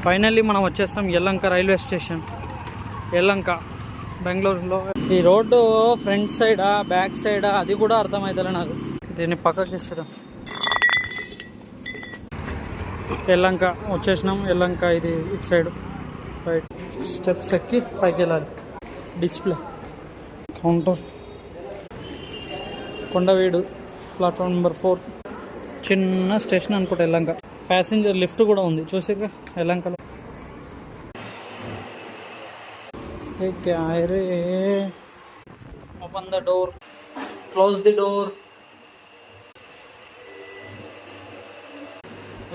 Finally మనం వచ్చేస్తాం యెల్లంక railway station. యెల్లంక బెంగళూరులో. ఈ రోడ్డు ఫ్రంట్ సైడా బ్యాక్ సైడా అది కూడా అర్థమవుతలే నాకు. దీన్ని పక్కకి ఇస్తాం. యెల్లంక వచ్చేసినాం. యెల్లంక ఇది ఇటు సైడ్ రైట్. స్టెప్స్ ఎక్కి పైకి వెళ్ళాలి. Display counter. Kondaveedu platform number 4. చిన్న స్టేషన్ అనుకుంటా యెల్లంక. ప్యాసింజర్ లిఫ్ట్ కూడా ఉంది చూసాక యెల్లంకలో. Open the door, close the door,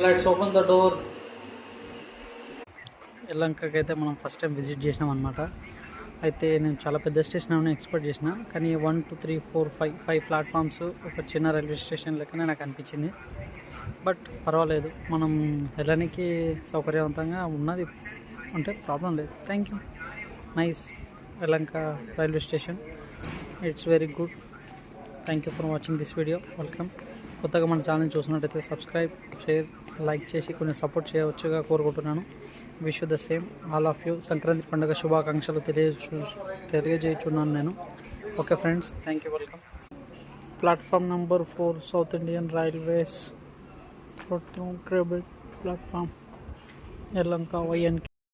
let's open the door. యెల్లంకకి అయితే మనం ఫస్ట్ టైం విజిట్ చేసినాం అనమాట. అయితే నేను చాలా పెద్ద స్టేషన్ అని ఎక్స్పెక్ట్ చేసిన, కానీ 1 2 3 4 5 ప్లాట్ఫామ్స్ ఒక చిన్న రైల్వే స్టేషన్ లెక్కనే నాకు అనిపించింది. బట్ పర్వాలేదు, మనం వెళ్ళడానికి సౌకర్యవంతంగా ఉన్నది అంటే ప్రాబ్లం లేదు. Thank you. Nice. Yelahanka railway station, it's very good. Thank you for watching this video. Welcome. కొత్తగా మన ఛానల్ చూసినట్టయితే సబ్స్క్రైబ్, షేర్, లైక్ చేసి కొంచెం సపోర్ట్ చేయవచ్చుగా కోరుకుంటున్నాను. Wish the same all of you. Sankranti పండుగ శుభాకాంక్షలు తెలియజేయుచున్నాను నేను. Okay friends, thank you. Welcome. Platform number 4 south Indian railways platform Yelahanka YNK.